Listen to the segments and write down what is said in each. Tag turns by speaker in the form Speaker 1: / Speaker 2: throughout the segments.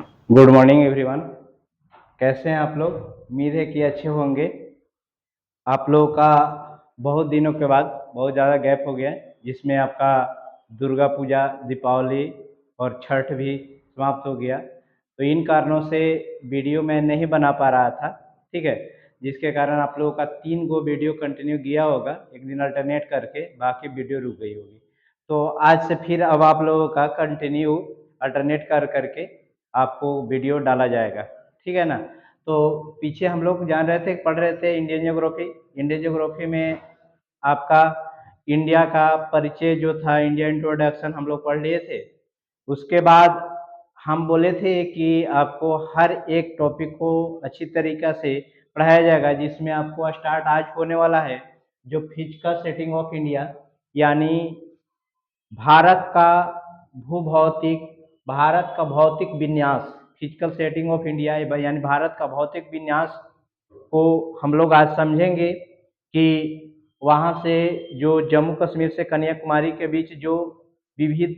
Speaker 1: Good morning everyone. कैसे हैं आप लोग? उम्मीद है कि अच्छे होंगे। आप लोगों का बहुत दिनों के बाद बहुत ज़्यादा गैप हो गया है, जिसमें आपका दुर्गा पूजा, दीपावली और छठ भी समाप्त हो गया। तो इन कारणों से वीडियो मैं नहीं बना पा रहा था, ठीक है? जिसके कारण आप लोगों का 3 गो वीडियो कंटिन्यू गया होगा, एक दिन अल्टरनेट करके, बाकी वीडियो रुक गई होगी। तो आज से फिर अब आप लोगों का कंटिन्यू अल्टरनेट करके आपको वीडियो डाला जाएगा, ठीक है ना? तो पीछे हम लोग जान रहे थे, पढ़ रहे थे इंडियन ज्योग्राफी। इंडियन ज्योग्राफी में आपका इंडिया का परिचय जो था, इंडिया इंट्रोडक्शन हम लोग पढ़ लिए थे। उसके बाद हम बोले थे कि आपको हर एक टॉपिक को अच्छी तरीक़ा से पढ़ाया जाएगा, जिसमें आपको स्टार्ट आज होने वाला है जो फिजिकल सेटिंग ऑफ इंडिया, यानी भारत का भूभौतिक, भारत का भौतिक विन्यास, फिजिकल सेटिंग ऑफ इंडिया यानी भारत का भौतिक विन्यास को हम लोग आज समझेंगे कि वहाँ से जो जम्मू कश्मीर से कन्याकुमारी के बीच जो विविध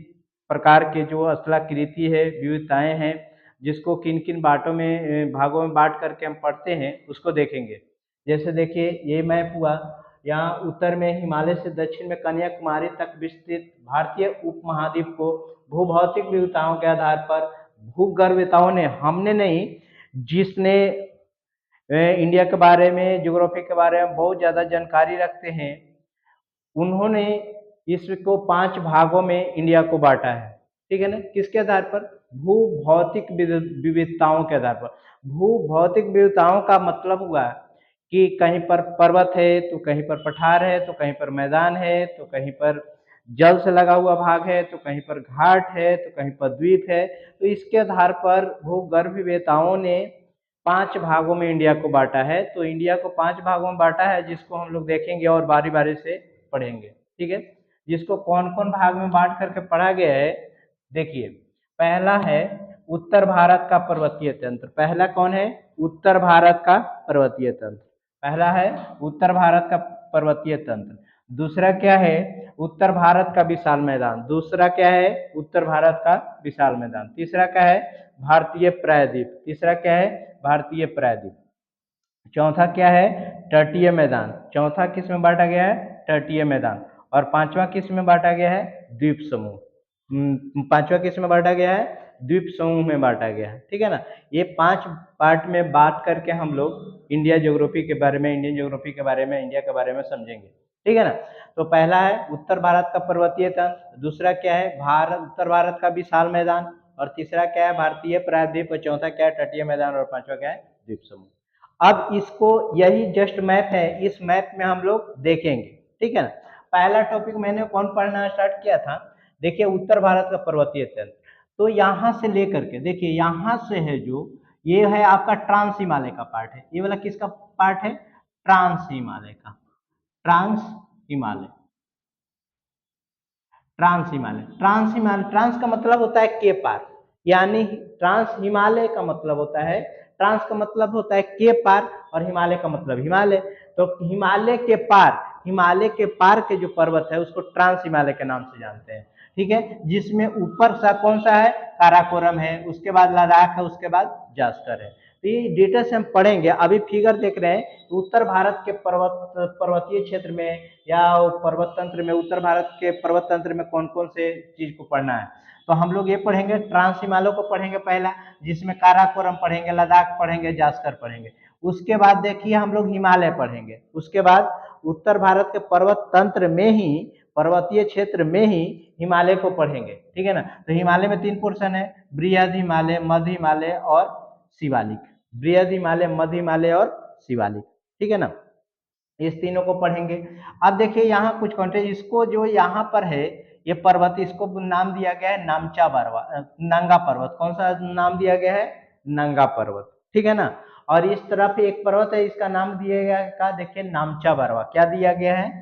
Speaker 1: प्रकार के जो स्थलाकृति है, विविधताएँ हैं, जिसको किन-किन बाँटों में भागों में बाँट करके हम पढ़ते हैं, उसको देखेंगे। जैसे देखिए ये मैप हुआ, यहाँ उत्तर में हिमालय से दक्षिण में कन्याकुमारी तक विस्तृत भारतीय उपमहाद्वीप को भूभौतिक विविधताओं के आधार पर भूगर्भवेताओं ने, हमने नहीं, जिसने इंडिया के बारे में, ज्योग्राफी के बारे में बहुत ज़्यादा जानकारी रखते हैं, उन्होंने इसको 5 भागों में इंडिया को बाँटा है, ठीक है ना? किसके आधार पर? भूभौतिक विविधताओं के आधार पर। भूभौतिक विविधताओं का मतलब हुआ कि कहीं पर पर्वत है, तो कहीं पर पठार है, तो कहीं पर मैदान है, तो कहीं पर जल से लगा हुआ भाग है, तो कहीं पर घाट है, तो कहीं पर द्वीप है। तो इसके आधार पर भूगर्भ विविधताओं ने 5 भागों में इंडिया को बाँटा है। तो इंडिया को 5 भागों में बाँटा है, जिसको हम लोग देखेंगे और बारी-बारी से पढ़ेंगे, ठीक है? जिसको कौन-कौन भाग में बाँट करके पढ़ा गया है, देखिए, पहला है उत्तर भारत का पर्वतीय तंत्र। पहला कौन है? उत्तर भारत का पर्वतीय तंत्र। पहला है उत्तर भारत का पर्वतीय तंत्र। दूसरा क्या है? उत्तर भारत का विशाल मैदान। दूसरा क्या है? उत्तर भारत का विशाल मैदान। तीसरा क्या है? भारतीय प्रायद्वीप। तीसरा क्या है? भारतीय प्रायद्वीप। चौथा क्या है? तटीय मैदान। चौथा किस में बांटा गया है? तटीय मैदान। और पांचवा किस में बांटा गया है? द्वीप समूह। पांचवा किस में बांटा गया है? द्वीप समूह में बांटा गया है, ठीक है ना? ये 5 पार्ट में बांट करके हम लोग इंडिया ज्योग्राफी के बारे में, इंडियन ज्योग्राफी के बारे में, इंडिया के बारे में समझेंगे, ठीक है ना? तो पहला है उत्तर भारत का पर्वतीय तंत्र। दूसरा क्या है? उत्तर भारत का विशाल मैदान। और तीसरा क्या है? भारतीय प्रायद्वीप। और चौथा क्या है? तटीय मैदान। और पांचवा क्या है? द्वीप समूह। अब इसको, यही जस्ट मैप है, इस मैप में हम लोग देखेंगे, ठीक है ना? पहला टॉपिक मैंने कौन पढ़ना स्टार्ट किया था? देखिए, उत्तर भारत का पर्वतीय तंत्र। तो यहाँ से लेकर के देखिए, यहाँ से है जो, ये है आपका ट्रांस हिमालय का पार्ट है। ये वाला किसका पार्ट है? ट्रांस हिमालय का। Trans Himalaya, trans Himalaya, trans Himalaya, trans का मतलब होता है के पार, यानी ट्रांस हिमालय का मतलब होता है, ट्रांस का मतलब होता है के पार, और हिमालय का मतलब हिमालय। तो हिमालय के पार, हिमालय के पार के जो पर्वत है उसको ट्रांस हिमालय के नाम से जानते हैं, ठीक है? जिसमें ऊपर सा कौन सा है? काराकोरम है, उसके बाद लद्दाख है, उसके बाद जास्कर है। तो ये डिटेल से हम पढ़ेंगे। अभी फिगर देख रहे हैं, उत्तर भारत के पर्वतीय क्षेत्र में या पर्वत तंत्र में, उत्तर भारत के पर्वत तंत्र में कौन कौन से चीज को पढ़ना है। तो हम लोग ये पढ़ेंगे, ट्रांस हिमालय को पढ़ेंगे पहला, जिसमें काराकोरम पढ़ेंगे, लद्दाख पढ़ेंगे, जास्कर पढ़ेंगे। उसके बाद देखिए हम लोग हिमालय पढ़ेंगे। उसके बाद उत्तर भारत के पर्वत तंत्र में ही, पर्वतीय क्षेत्र में ही हिमालय को पढ़ेंगे, ठीक है ना? तो हिमालय में 3 पोर्शन है, बृहद हिमालय, मध्य हिमालय और शिवालिक। बृहद हिमालय, मध्य हिमालय और शिवालिक, ठीक है ना? इस तीनों को पढ़ेंगे। अब देखिए यहाँ कुछ कंट्री, इसको जो यहाँ पर है ये पर्वत, इसको नाम दिया गया है नामचा बरवा, नंगा पर्वत। कौन सा नाम दिया गया है? नंगा पर्वत, ठीक है ना? और इस तरफ एक पर्वत है, इसका नाम दिया गया का, देखिए नामचा बरवा। क्या दिया गया है?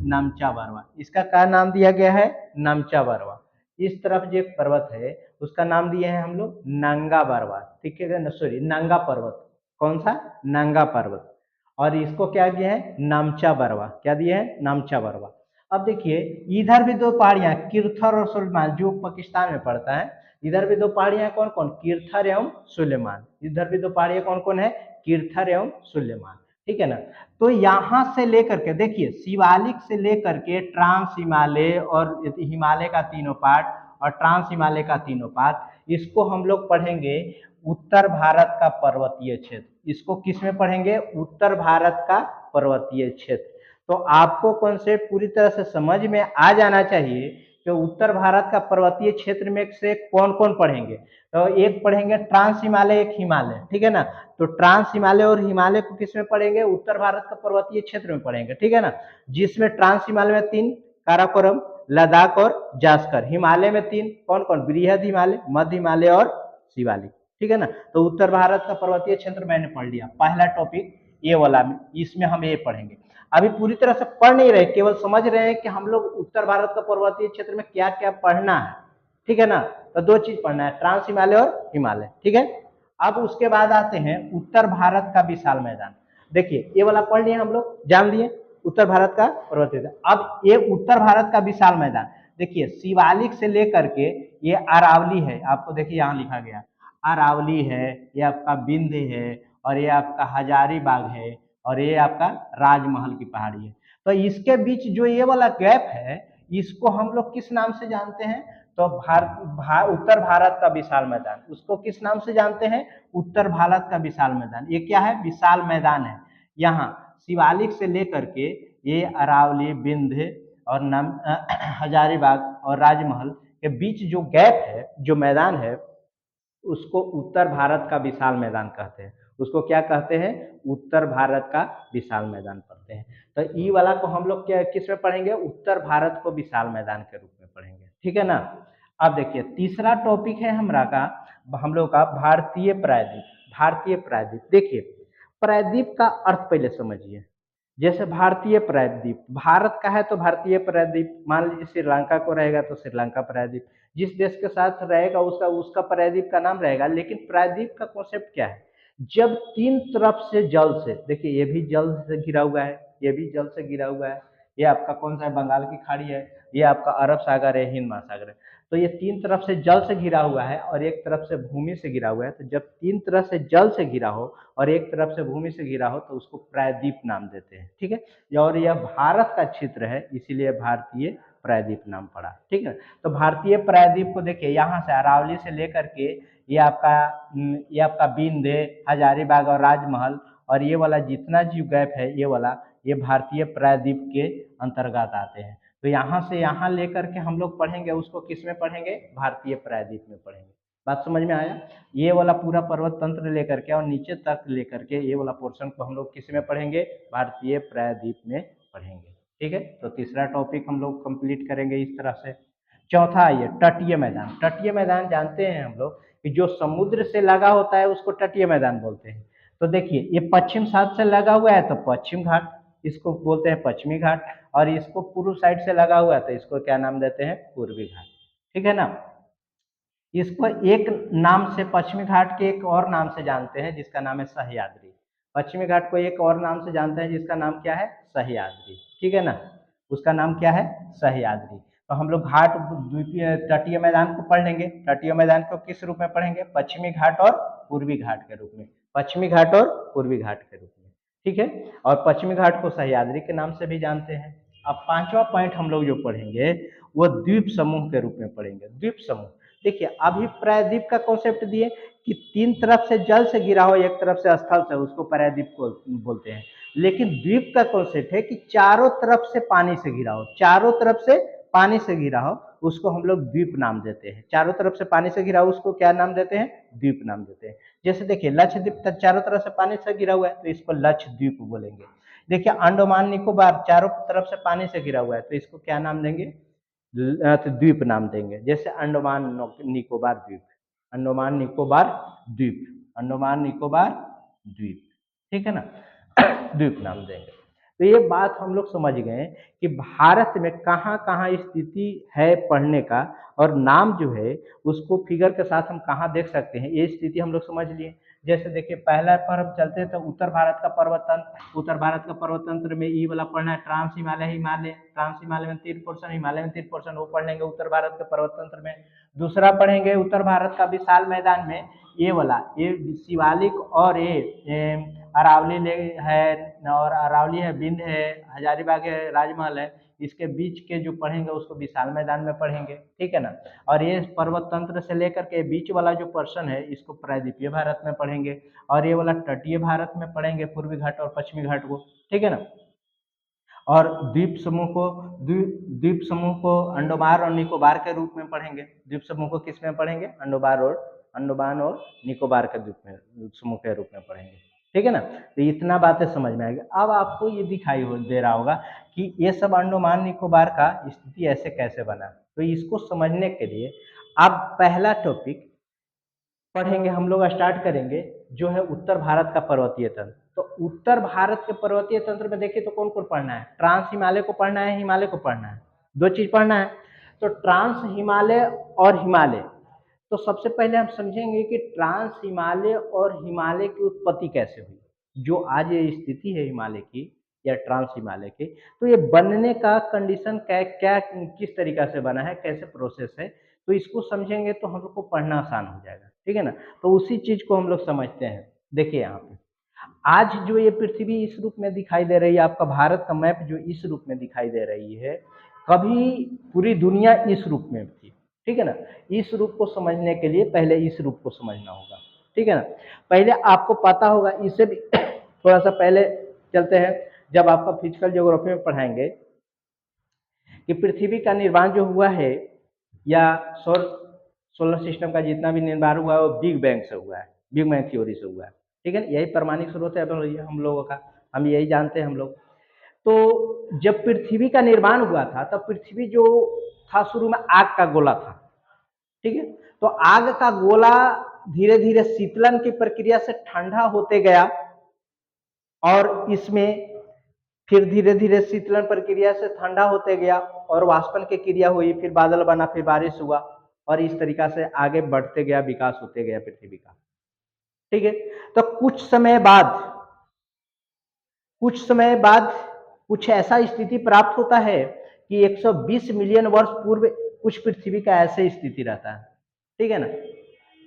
Speaker 1: नामचा बरवा। इसका क्या नाम दिया गया है? नामचा बरवा। इस तरफ जो एक पर्वत है उसका नाम दिए हैं हम लोग नंगा बरवा, ठीक है ना? सॉरी, नंगा पर्वत। कौन सा? नंगा पर्वत। और इसको क्या दिया है? नामचा बरवा। क्या दिया है? नामचा बरवा। अब देखिए, इधर भी दो पहाड़ियां, किरथर और सुलेमान, जो पाकिस्तान में पड़ता है। इधर भी दो पहाड़ियां कौन कौन, किरथर एवं सुलेमान। इधर भी दो पहाड़ियां कौन कौन है, किरथर एवं सुलेमान। ठीक है ना। तो यहां से लेकर के देखिए, शिवालिक से लेकर के ट्रांस हिमालय और हिमालय का तीनों पार्ट और ट्रांस हिमालय का तीनों पार्ट, इसको हम लोग पढ़ेंगे उत्तर भारत का पर्वतीय क्षेत्र। इसको किस में पढ़ेंगे, उत्तर भारत का पर्वतीय क्षेत्र। तो आपको कॉन्सेप्ट पूरी तरह से समझ में आ जाना चाहिए कि उत्तर भारत का पर्वतीय क्षेत्र में से कौन कौन पढ़ेंगे। तो एक पढ़ेंगे ट्रांस हिमालय, एक हिमालय, ठीक है ना। तो ट्रांस हिमालय और हिमालय को किस में पढ़ेंगे, उत्तर भारत का पर्वतीय क्षेत्र में पढ़ेंगे, ठीक है ना। जिसमें ट्रांस हिमालय में 3, काराकोरम, लद्दाख और जास्कर। हिमालय में 3, कौन कौन, बृहद हिमालय, मध्य हिमालय और शिवालिक, ठीक है ना। तो उत्तर भारत का पर्वतीय क्षेत्र मैंने पढ़ लिया, पहला टॉपिक ये वाला, इसमें हम ये पढ़ेंगे। अभी पूरी तरह से पढ़ नहीं रहे, केवल समझ रहे हैं कि हम लोग उत्तर भारत का पर्वतीय क्षेत्र में क्या क्या पढ़ना है, ठीक है ना। तो 2 चीज पढ़ना है, ट्रांस हिमालय और हिमालय, ठीक है। अब उसके बाद आते हैं उत्तर भारत का विशाल मैदान। देखिए, ये वाला पढ़ लिए हम लोग, जान लिए उत्तर भारत का पर्वतीय। अब ये उत्तर भारत का विशाल मैदान, देखिए शिवालिक से लेकर के ये अरावली है, आपको देखिए यहाँ लिखा गया अरावली है, ये आपका विंध्य है, और ये आपका हजारीबाग है, और ये आपका राजमहल की पहाड़ी है। तो इसके बीच जो ये वाला गैप है, इसको हम लोग किस नाम से जानते हैं, तो उत्तर भारत का विशाल मैदान। उसको किस नाम से जानते हैं, उत्तर भारत का विशाल मैदान। ये क्या है, विशाल मैदान है। यहाँ शिवालिक से लेकर के ये अरावली, विंध्य और हजारीबाग और राजमहल के बीच जो गैप है, जो मैदान है, उसको उत्तर भारत का विशाल मैदान कहते हैं। उसको क्या कहते हैं, उत्तर भारत का विशाल मैदान पढ़ते हैं। तो ई वाला को हम लोग क्या किस में पढ़ेंगे, उत्तर भारत को विशाल मैदान के रूप में पढ़ेंगे, ठीक है ना। अब देखिए, तीसरा टॉपिक है हमरा का, हम लोग का भारतीय प्रायद्वीप। भारतीय प्रायद्वीप, देखिए प्रायद्वीप का अर्थ पहले समझिए। जैसे भारतीय प्रायद्वीप, भारत का है तो भारतीय प्रायद्वीप, मान लीजिए श्रीलंका को रहेगा तो श्रीलंका प्रायद्वीप, जिस देश के साथ रहेगा उसका उसका प्रायद्वीप का नाम रहेगा। लेकिन प्रायद्वीप का कॉन्सेप्ट क्या है, जब 3 तरफ से जल से, देखिए ये भी जल से घिरा हुआ है, ये भी जल से घिरा हुआ है, ये आपका कौन सा है, बंगाल की खाड़ी है, ये आपका अरब सागर है, हिंद महासागर है। तो ये 3 तरफ से जल से घिरा हुआ है और एक तरफ से भूमि से घिरा हुआ है। तो जब 3 तरफ से जल से घिरा हो और एक तरफ से भूमि से घिरा हो तो उसको प्रायद्वीप नाम देते हैं, ठीक है। और यह भारत का क्षेत्र है, इसीलिए भारतीय प्रायद्वीप नाम पड़ा, ठीक है। तो भारतीय प्रायद्वीप को देखिए, यहाँ से अरावली से लेकर के ये आपका विंध्य, हजारीबाग और राजमहल, और ये वाला जितना जो गैप है, ये वाला, ये भारतीय प्रायद्वीप के अंतर्गत आते हैं। तो यहाँ से यहाँ लेकर के हम लोग पढ़ेंगे, उसको किस में पढ़ेंगे, भारतीय प्रायद्वीप में पढ़ेंगे। बात समझ में आया। ये वाला पूरा पर्वत तंत्र लेकर के और नीचे तक लेकर के ये वाला पोर्शन को हम लोग किस में पढ़ेंगे, भारतीय प्रायद्वीप में पढ़ेंगे, ठीक है। तो तीसरा टॉपिक हम लोग कंप्लीट करेंगे इस तरह से। चौथा आइए, तटीय मैदान। तटीय मैदान जानते हैं हम लोग कि जो समुद्र से लगा होता है उसको तटीय मैदान बोलते हैं। तो देखिए, ये पश्चिम साइड से लगा हुआ है तो पश्चिम घाट, इसको बोलते हैं पश्चिमी घाट, और इसको पूर्व साइड से लगा हुआ है तो इसको क्या नाम देते हैं, पूर्वी घाट, ठीक है ना। इसको एक नाम से, पश्चिमी घाट के एक और नाम से जानते हैं जिसका नाम है सह्याद्री। पश्चिमी घाट को एक और नाम से जानते हैं जिसका नाम क्या है, सह्याद्री, ठीक है ना। उसका नाम क्या है, सह्याद्री। तो हम लोग घाट द्वीपीय तटीय मैदान को पढ़ लेंगे। तटीय मैदान को किस रूप में पढ़ेंगे, पश्चिमी घाट और पूर्वी घाट के रूप में, पश्चिमी घाट और पूर्वी घाट के रूप में, ठीक है। और पश्चिमी घाट को सह्याद्री के नाम से भी जानते हैं। अब पांचवा पॉइंट हम लोग जो पढ़ेंगे वो द्वीप समूह के रूप में पढ़ेंगे। द्वीप समूह, देखिए अभी प्रायद्वीप का कॉन्सेप्ट दिए कि 3 तरफ से जल से घिरा हो, एक तरफ से स्थल से, उसको प्रायद्वीप को बोलते हैं। लेकिन द्वीप का कॉन्सेप्ट है कि चारों तरफ से पानी से घिरा हो, चारों तरफ से पानी से घिरा हो, उसको हम लोग द्वीप नाम देते हैं। चारों तरफ से पानी से घिरा हो उसको क्या नाम देते हैं, द्वीप नाम देते हैं। जैसे देखिए, लक्षद्वीप चारों तरफ से पानी से घिरा हुआ है तो इसको लक्षद्वीप बोलेंगे। देखिए, अंडमान निकोबार चारों तरफ से पानी से घिरा हुआ है तो इसको क्या नाम देंगे, तो द्वीप नाम देंगे। जैसे अंडमान निकोबार द्वीप, अंडमान निकोबार द्वीप, अंडमान निकोबार द्वीप, ठीक है ना, द्वीप नाम देंगे। तो ये बात हम लोग समझ गए कि भारत में कहाँ कहाँ स्थिति है पढ़ने का, और नाम जो है उसको फिगर के साथ हम कहाँ देख सकते हैं, ये स्थिति हम लोग समझ लिए। जैसे देखिए पहला पर हम चलते हैं तो उत्तर भारत का पर्वत तंत्र, उत्तर भारत का पर्वत तंत्र में ई वाला पढ़ना है, ट्रांस हिमालय, हिमालय ट्रांस हिमालय में 3 पोर्शन, हिमालय में 3 पोर्शन, वो पढ़ लेंगे उत्तर भारत के पर्वत तंत्र में। दूसरा पढ़ेंगे उत्तर भारत का विशाल मैदान में ये वाला, ये शिवालिक और ये अरावली है, और अरावली है, बिंद है, हजारीबाग है, राजमहल है, इसके बीच के जो पढ़ेंगे उसको विशाल मैदान में पढ़ेंगे, ठीक है ना। और ये पर्वत तंत्र से लेकर के बीच वाला जो पर्सन है इसको प्रायद्वीपीय भारत में पढ़ेंगे, और ये वाला तटीय भारत में पढ़ेंगे, पूर्वी घाट और पश्चिमी घाट को, ठीक है ना। और द्वीप समूह को अंडमान और निकोबार के रूप में पढ़ेंगे। द्वीप समूह को किस में पढ़ेंगे? अंडमान और निकोबार के द्वीप में समूह के रूप में पढ़ेंगे, ठीक है ना। तो इतना बातें समझ में आएगी। अब आपको ये दिखाई दे रहा होगा कि ये सब अंडमान निकोबार का स्थिति ऐसे कैसे बना। तो इसको समझने के लिए अब पहला टॉपिक पढ़ेंगे, हम लोग स्टार्ट करेंगे जो है उत्तर भारत का पर्वतीय तंत्र। तो उत्तर भारत के पर्वतीय तंत्र में देखिए तो कौन कौन पढ़ना है? ट्रांस हिमालय को पढ़ना है, हिमालय को पढ़ना है, दो चीज पढ़ना है। तो ट्रांस हिमालय और हिमालय, तो सबसे पहले हम समझेंगे कि ट्रांस हिमालय और हिमालय की उत्पत्ति कैसे हुई, जो आज ये स्थिति है हिमालय की या ट्रांस हिमालय की। तो ये बनने का कंडीशन क्या किस तरीका से बना है, कैसे प्रोसेस है, तो इसको समझेंगे तो हम लोग को पढ़ना आसान हो जाएगा, ठीक है ना। तो उसी चीज को हम लोग समझते हैं। देखिए यहाँ पे आज जो ये पृथ्वी इस रूप में दिखाई दे रही है, आपका भारत का मैप जो इस रूप में दिखाई दे रही है, कभी पूरी दुनिया इस रूप में थी, ठीक है ना। इस रूप को समझने के लिए पहले इस रूप को समझना होगा, ठीक है ना। पहले आपको पता होगा, इससे भी थोड़ा सा पहले चलते हैं, जब आपका फिजिकल ज्योग्राफी में पढ़ाएंगे कि पृथ्वी का निर्माण जो हुआ है या सोलर सिस्टम का जितना भी निर्माण हुआ है वो बिग बैंग से हुआ है, बिग बैंग थ्योरी से हुआ है, ठीक है ना। यही प्रमाणिक स्रोत है हम लोगों का, हम यही जानते हैं हम लोग। तो जब पृथ्वी का निर्माण हुआ था तब पृथ्वी जो था शुरू में आग का गोला था, ठीक है। तो आग का गोला धीरे धीरे शीतलन की प्रक्रिया से ठंडा होते गया, और इसमें फिर धीरे धीरे शीतलन प्रक्रिया से ठंडा होते गया और वाष्पन की क्रिया हुई, फिर बादल बना, फिर बारिश हुआ, और इस तरीका से आगे बढ़ते गया, विकास होते गया पृथ्वी का, ठीक है। तो कुछ समय बाद कुछ ऐसा स्थिति प्राप्त होता है कि 120 मिलियन वर्ष पूर्व कुछ पृथ्वी का ऐसे स्थिति रहता है, ठीक है ना,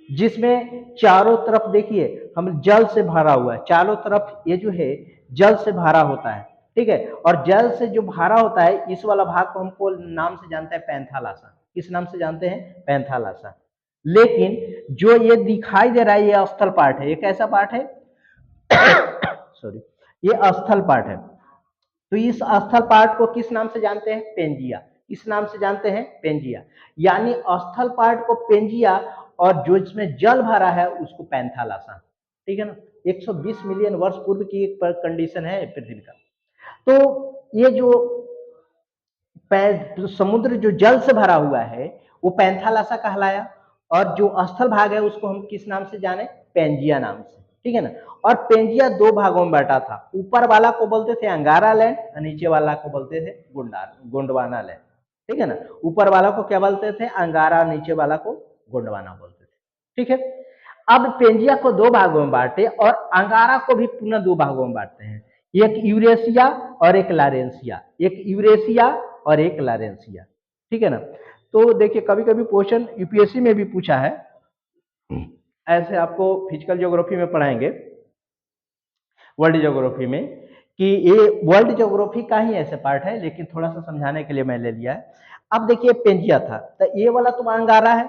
Speaker 1: जिसमें चारों तरफ देखिए हम जल से भरा हुआ है, चारों तरफ ये जो है जल से भरा होता है, ठीक है। और जल से जो भरा होता है इस वाला भाग को हमको नाम से जानते हैं पैंथालासा। किस नाम से जानते हैं? पैंथालासा। लेकिन जो ये दिखाई दे रहा है ये स्थल पार्ट है। ये कैसा पार्ट है? सॉरी, ये स्थल पार्ट है। तो इस स्थल पार्ट को किस नाम से जानते हैं? पेंजिया। इस नाम से जानते हैं पेंजिया। यानी स्थल पार्ट को पेंजिया, और जो इसमें जल भरा है उसको पैंथालासा, ठीक है ना। 120 मिलियन वर्ष पूर्व की एक कंडीशन है पृथ्वी का। तो ये जो समुद्र जो जल से भरा हुआ है वो पैंथालासा कहलाया, और जो स्थल भाग है उसको हम किस नाम से जाने? पेंजिया नाम से, ठीक है ना। और पेंजिया दो भागों में बांटा था, ऊपर वाला को बोलते थे अंगारा लैंड और नीचे वाला को बोलते थे गोंडवाना लैंड, ठीक है ना। ऊपर वाला को क्या बोलते थे? अंगारा, नीचे वाला को गोंडवाना बोलते थे, ठीक है। अब पेंजिया को दो भागों में बांटे और अंगारा को भी पुनः दो भागों में बांटते हैं, एक यूरेशिया और एक लारेंसिया, एक यूरेशिया और एक लारेंसिया, ठीक है ना। तो देखिए कभी कभी क्वेश्चन यूपीएससी में भी पूछा है, ऐसे आपको फिजिकल ज्योग्राफी में पढ़ाएंगे, वर्ल्ड ज्योग्राफी में, कि ये वर्ल्ड ज्योग्राफी का ही ऐसे पार्ट है, लेकिन थोड़ा सा समझाने के लिए मैं ले लिया है। अब देखिए पेंजिया था, तो ये वाला तो अंगारा है,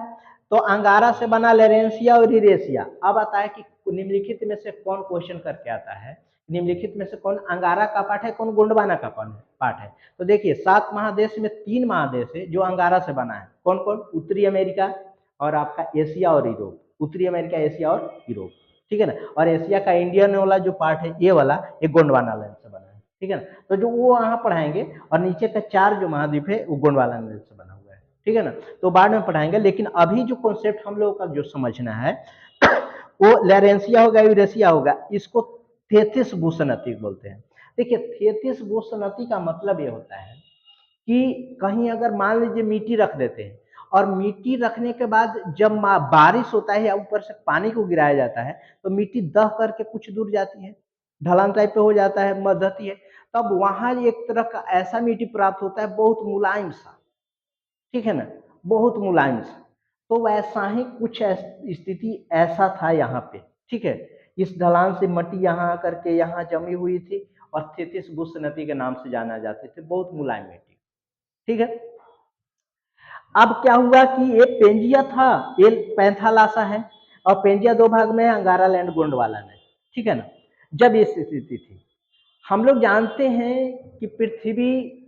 Speaker 1: तो अंगारा से बना लेरेंसिया और यूरेशिया। अब आता है कि निम्नलिखित में से कौन क्वेश्चन करके आता है, निम्नलिखित में से कौन अंगारा का पार्ट है, कौन गोंडवाना का पार्ट है। तो देखिए 7 महादेश में 3 महादेश है जो अंगारा से बना है। कौन कौन? उत्तरी अमेरिका और आपका एशिया और यूरोप। उत्तरी अमेरिका, एशिया और यूरोप, ठीक है ना। और एशिया का इंडियन वाला जो पार्ट है ये वाला, ये गोंडवाना लैंड से बना है, ठीक है ना। तो जो वो वहाँ पढ़ाएंगे, और नीचे का 4 जो महाद्वीप है वो गोंडवाना लैंड से बना हुआ है, ठीक है ना। तो बाद में पढ़ाएंगे, लेकिन अभी जो कॉन्सेप्ट हम लोगों का जो समझना है वो लैरेंसिया होगा, यूरेशिया होगा। इसको थेथिस भूसनती बोलते हैं। देखिए थेथिस भूसनती का मतलब ये होता है कि कहीं अगर मान लीजिए मिट्टी रख देते हैं और मिट्टी रखने के बाद जब बारिश होता है या ऊपर से पानी को गिराया जाता है तो मिट्टी दह करके कुछ दूर जाती है, ढलान टाइप पे हो जाता है, मदती है, तब वहां एक तरह का ऐसा मिट्टी प्राप्त होता है बहुत मुलायम सा, ठीक है ना, बहुत मुलायम सा। तो वैसा ही कुछ स्थिति ऐसा था यहाँ पे, ठीक है। इस ढलान से मिट्टी यहाँ आकर के यहाँ जमी हुई थी और थेतिस बुश नदी के नाम से जाना जाते थे, बहुत मुलायम मिट्टी, ठीक है। अब क्या हुआ कि ये पेंजिया था, ये पैंथालासा है, और पेंजिया दो भाग में है, अंगारा लैंड गोंडवाना लैंड, ठीक है ना। जब ये स्थिति थी, हम लोग जानते हैं कि पृथ्वी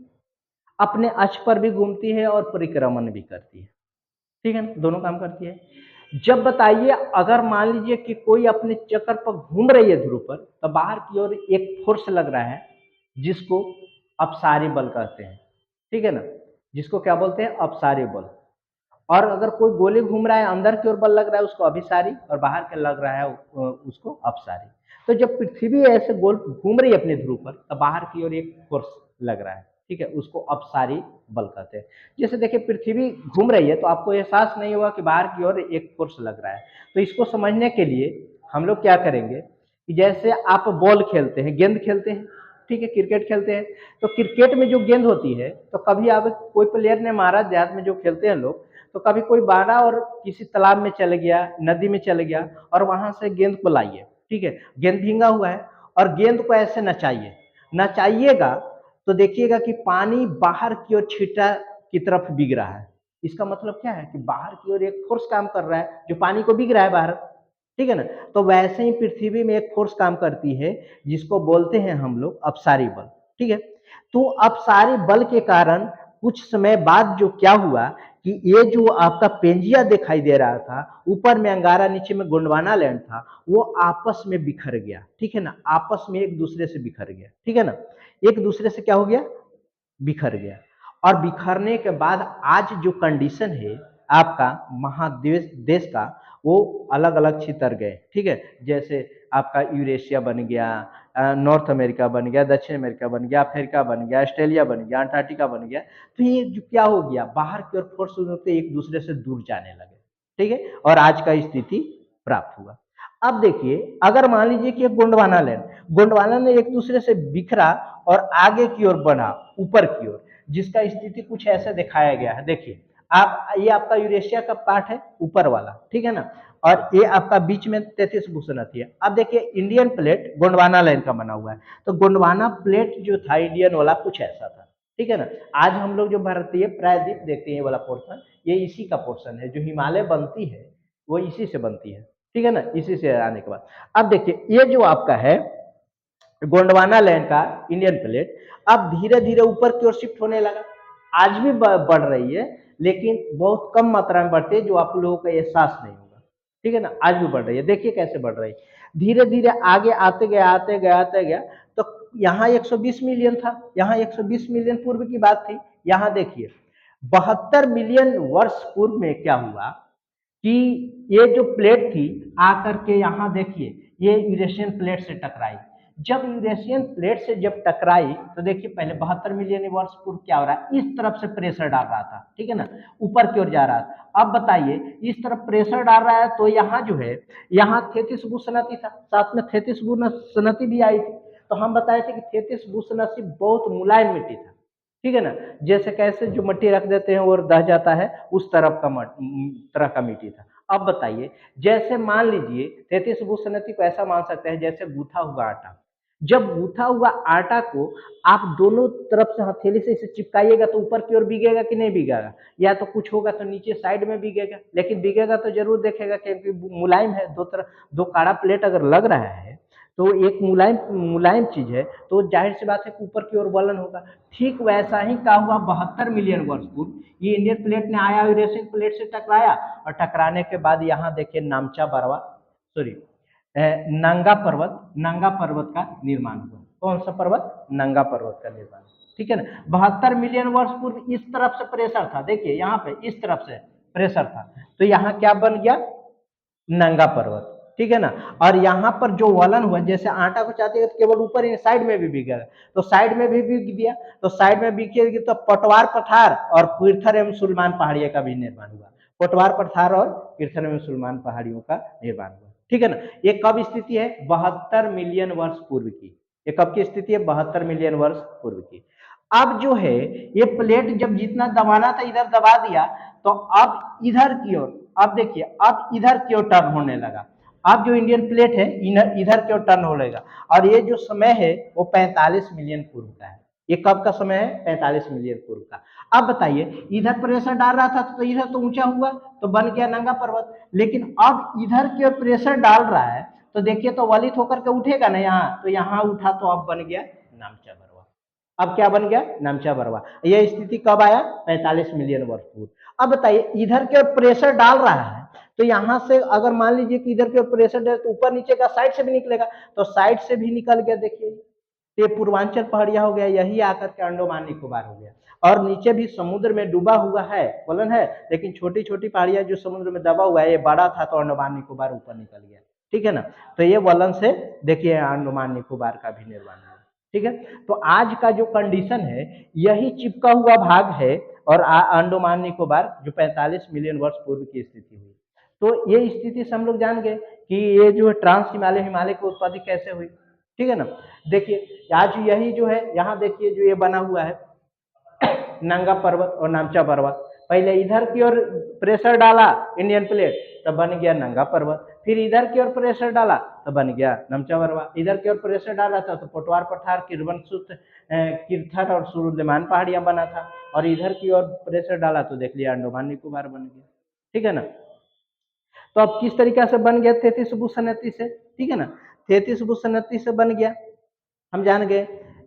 Speaker 1: अपने अक्ष पर भी घूमती है और परिक्रमण भी करती है, ठीक है ना, दोनों काम करती है। जब बताइए अगर मान लीजिए कि कोई अपने चक्कर पर घूम रही है ध्रुव पर, तो बाहर की ओर एक फोर्स लग रहा है जिसको अपसारी बल कहते हैं, ठीक है ना, जिसको क्या बोलते हैं, अपसारी बल। और अगर कोई गोले घूम रहा है अंदर की ओर बल लग रहा है उसको अभिसारी, और बाहर के लग रहा है उसको अपसारी। तो जब पृथ्वी ऐसे गोल घूम रही है अपने ध्रुव पर, तो बाहर की ओर एक फोर्स लग रहा है, ठीक है, उसको अपसारी बल कहते हैं। जैसे देखिए पृथ्वी घूम रही है तो आपको एहसास नहीं होगा कि बाहर की ओर एक फोर्स लग रहा है। तो इसको समझने के लिए हम लोग क्या करेंगे कि जैसे आप बॉल खेलते हैं, गेंद खेलते हैं, ठीक है, क्रिकेट खेलते हैं, तो क्रिकेट में जो गेंद होती है तो कभी अब कोई प्लेयर ने मारा, देहात में जो खेलते हैं लोग, तो कभी कोई मारा और किसी तालाब में चले गया, नदी में चले गया, और वहां से गेंद को लाइए, ठीक है, गेंद भींगा हुआ है और गेंद को ऐसे नचाइए, नचाइएगा तो देखिएगा कि पानी बाहर की ओर छीटा की तरफ बिग रहा है। इसका मतलब क्या है कि बाहर की ओर एक फोर्स काम कर रहा है जो पानी को बिग रहा है बाहर, ठीक है ना। तो वैसे ही पृथ्वी में एक फोर्स काम करती है जिसको बोलते हैं हम लोग अपसारी बल, ठीक है। तो अपसारी बल के कारण कुछ समय बाद जो क्या हुआ कि ये जो आपका पेंजिया दिखाई दे रहा था, ऊपर में अंगारा नीचे में गोंडवाना लैंड था, वो आपस में बिखर गया, ठीक है ना, आपस में एक दूसरे से बिखर गया, ठीक है ना, एक दूसरे से क्या हो गया, बिखर गया। और बिखरने के बाद आज जो कंडीशन है आपका महादेश देश का, वो अलग अलग छितर गए, ठीक है। जैसे आपका यूरेशिया बन गया, नॉर्थ अमेरिका बन गया, दक्षिण अमेरिका बन गया, अफ्रीका बन गया, ऑस्ट्रेलिया बन गया, अंटार्कटिका बन गया। तो ये जो क्या हो गया, बाहर की ओर फोर्स होते एक दूसरे से दूर जाने लगे, ठीक है, और आज का स्थिति प्राप्त हुआ। अब देखिए अगर मान लीजिए कि गोंडवाना लैंड, गोंडवाना ने एक दूसरे से बिखरा और आगे की ओर बढ़ा, ऊपर की ओर, जिसका स्थिति कुछ ऐसे दिखाया गया है। देखिए आप, ये आपका यूरेशिया का पार्ट है ऊपर वाला, ठीक है ना, और ये आपका बीच में 33 भूषणती है। अब देखिए इंडियन प्लेट गोंडवाना लाइन का बना हुआ है, तो गोंडवाना प्लेट जो था इंडियन वाला कुछ ऐसा था, ठीक है ना। आज हम लोग जो भारतीय प्रायद्वीप देखते हैं ये वाला पोर्शन, ये इसी का पोर्शन है, जो हिमालय बनती है वो इसी से बनती है, ठीक है ना, इसी से आने के बाद। अब देखिए ये जो आपका है गोंडवाना लैंड का इंडियन प्लेट, अब धीरे धीरे ऊपर की ओर शिफ्ट होने लगा। आज भी बढ़ रही है लेकिन बहुत कम मात्रा में बढ़ती है, जो आप लोगों को एहसास नहीं होगा, ठीक है ना, आज भी बढ़ रही है। देखिए कैसे बढ़ रही है, धीरे धीरे आगे आते गया आते गया आते गया। तो यहाँ 120 मिलियन था, यहाँ 120 मिलियन पूर्व की बात थी। यहाँ देखिए 72 मिलियन वर्ष पूर्व में क्या हुआ कि ये जो प्लेट थी आकर के यहाँ देखिए ये यूरेशियन प्लेट से टकराई। जब यूरेशियन प्लेट से जब टकराई तो देखिए पहले 72 मिलियन वर्ष पूर्व क्या हो रहा है, इस तरफ से प्रेशर डाल रहा था, ठीक है ना, ऊपर की ओर जा रहा था। अब बताइए इस तरफ प्रेशर डाल रहा है तो यहाँ जो है, यहाँ 33 भूषणती था, साथ में 33 भूषणती भी आई थी। तो हम बताए थे कि 33 भूषणती बहुत मुलायम मिट्टी था, ठीक है ना, जैसे कैसे जो मिट्टी रख देते हैं और दह जाता है, उस तरह का मिट्टी था। अब बताइए जैसे मान लीजिए 33 भूषणती को ऐसा मान सकते हैं जैसे गूथा हुआ आटा। जब गूथा हुआ आटा को आप दोनों तरफ से हथेली से इसे चिपकाइएगा तो ऊपर की ओर बिगेगा कि नहीं बिगेगा, या तो कुछ होगा तो नीचे साइड में बिगेगा, लेकिन बिगेगा तो जरूर देखेगा क्योंकि मुलायम है, दो तरफ दो काड़ा प्लेट अगर लग रहा है तो एक मुलायम मुलायम चीज है, तो जाहिर सी बात है कि ऊपर की ओर वलन होगा। ठीक वैसा ही क्या हुआ 72 मिलियन वर्ष पूर्व, ये इंडियन प्लेट ने आया यूरेशियन प्लेट से टकराया, और टकराने के बाद यहाँ देखिए नामचा बरवा सॉरी नंगा पर्वत का निर्माण हुआ। कौन सा पर्वत, नंगा पर्वत का निर्माण, ठीक है ना। 72 मिलियन वर्ष पूर्व इस तरफ से प्रेशर था, देखिए यहाँ पे इस तरफ से प्रेशर था, तो यहाँ क्या बन गया, नंगा पर्वत, ठीक है ना। और यहाँ पर जो वलन हुआ, जैसे आटा को चाहते हैं तो केवल ऊपर ही साइड में भी बिकेगा, तो साइड में भी बिक दिया, तो साइड में बिकेगी तो पटवार पठार और पीर्थर एवं सुलेमान पहाड़ियों का भी निर्माण हुआ। पटवार पठार और पीर्थर एवं सुलेमान पहाड़ियों का निर्माण हुआ, ठीक है ना। ये कब स्थिति है? 72 मिलियन वर्ष पूर्व की। ये कब की स्थिति है? 72 मिलियन वर्ष पूर्व की। अब जो है ये प्लेट जब जितना दबाना था इधर दबा दिया, तो अब इधर की ओर, अब देखिए अब इधर की ओर टर्न होने लगा। अब जो इंडियन प्लेट है इधर की ओर टर्न हो लेगा, और ये जो समय है वो 45 मिलियन पूर्व का है। ये कब का समय है? 45 मिलियन पूर्व का। अब बताइए, इधर प्रेशर डाल रहा था तो इधर तो ऊंचा हुआ तो बन गया नंगा पर्वत, लेकिन अब इधर की ओर प्रेशर डाल रहा है तो देखिए तो वलित होकर के उठेगा ना यहाँ, तो यहाँ उठा तो अब बन गया नामचा बरवा। अब क्या बन गया? नामचा बरवा। यह स्थिति कब आया? 45 मिलियन वर्ष पूर्व। अब बताइए, इधर के प्रेशर डाल रहा है तो यहां से अगर मान लीजिए कि इधर के प्रेशर डाले तो ऊपर नीचे का साइड से भी निकलेगा, तो साइड से भी निकल गया। देखिए ये पूर्वांचल पहाड़िया हो गया, यही आकर के अंडमान निकोबार हो गया, और नीचे भी समुद्र में डूबा हुआ है वलन है, लेकिन छोटी छोटी पहाड़ियां जो समुद्र में दबा हुआ है, ये बड़ा था तो अंडमान निकोबार ऊपर निकल गया, ठीक है ना। तो ये वलन से देखिए अंडमान निकोबार का भी निर्माण हुआ, ठीक है। तो आज का जो कंडीशन है यही चिपका हुआ भाग है, और अंडमान निकोबार जो 45 मिलियन वर्ष पूर्व की स्थिति हुई। तो ये स्थिति से हम लोग जान गए कि ये जो ट्रांस हिमालय हिमालय की उत्पत्ति कैसे हुई, ठीक है ना। देखिए आज यही जो है, यहाँ देखिए जो ये बना हुआ है नंगा पर्वत और नामचा पर्वत, पहले इधर की ओर प्रेशर डाला इंडियन प्लेट तो बन गया नंगा पर्वत, फिर इधर की ओर प्रेशर डाला तो बन गया नमचा बरवा, इधर की ओर प्रेशर डाला था तो पटवार पठार किरथर और सुलेमान पहाड़ियां बना था, और इधर की ओर प्रेशर डाला तो देख लिया अंडमान निकोबार बन गया, ठीक है ना। तो अब किस तरीके से बन गया? 33 से, ठीक है ना। 33 से बन गया, हम जान गए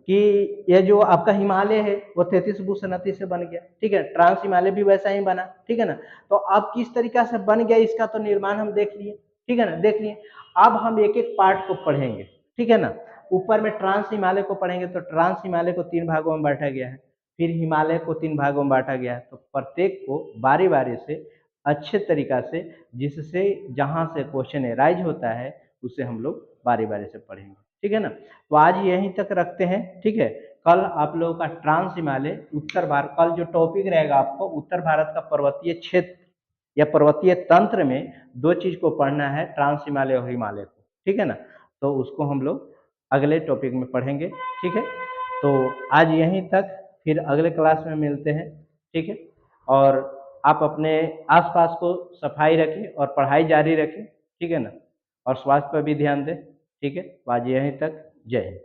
Speaker 1: कि ये जो आपका हिमालय है वो 33 से बन गया, ठीक है। ट्रांस हिमालय भी वैसा ही बना, ठीक है ना। तो अब किस तरीका से बन गया इसका तो निर्माण हम देख लिए, ठीक है ना, देख लिए। अब हम एक एक पार्ट को पढ़ेंगे, ठीक है ना। ऊपर में ट्रांस हिमालय को पढ़ेंगे तो ट्रांस हिमालय को 3 भागों में बांटा गया है, फिर हिमालय को 3 भागों में बांटा गया है, तो प्रत्येक को बारी बारी से अच्छे तरीका से, जिससे जहां से क्वेश्चन एराइज होता है उसे हम लोग बारी बारी से पढ़ेंगे, ठीक है ना। तो आज यहीं तक रखते हैं, ठीक है। कल आप लोगों का ट्रांस हिमालय उत्तर भारत, कल जो टॉपिक रहेगा आपको उत्तर भारत का पर्वतीय क्षेत्र या पर्वतीय तंत्र में 2 चीज को पढ़ना है, ट्रांस हिमालय और हिमालय को, ठीक है ना। तो उसको हम लोग अगले टॉपिक में पढ़ेंगे, ठीक है। तो आज यहीं तक, फिर अगले क्लास में मिलते हैं, ठीक है। और आप अपने आसपास को सफाई रखें और पढ़ाई जारी रखें, ठीक है ना, और स्वास्थ्य पर भी ध्यान दें, ठीक है। तो आज यहीं तक, जय हिंद।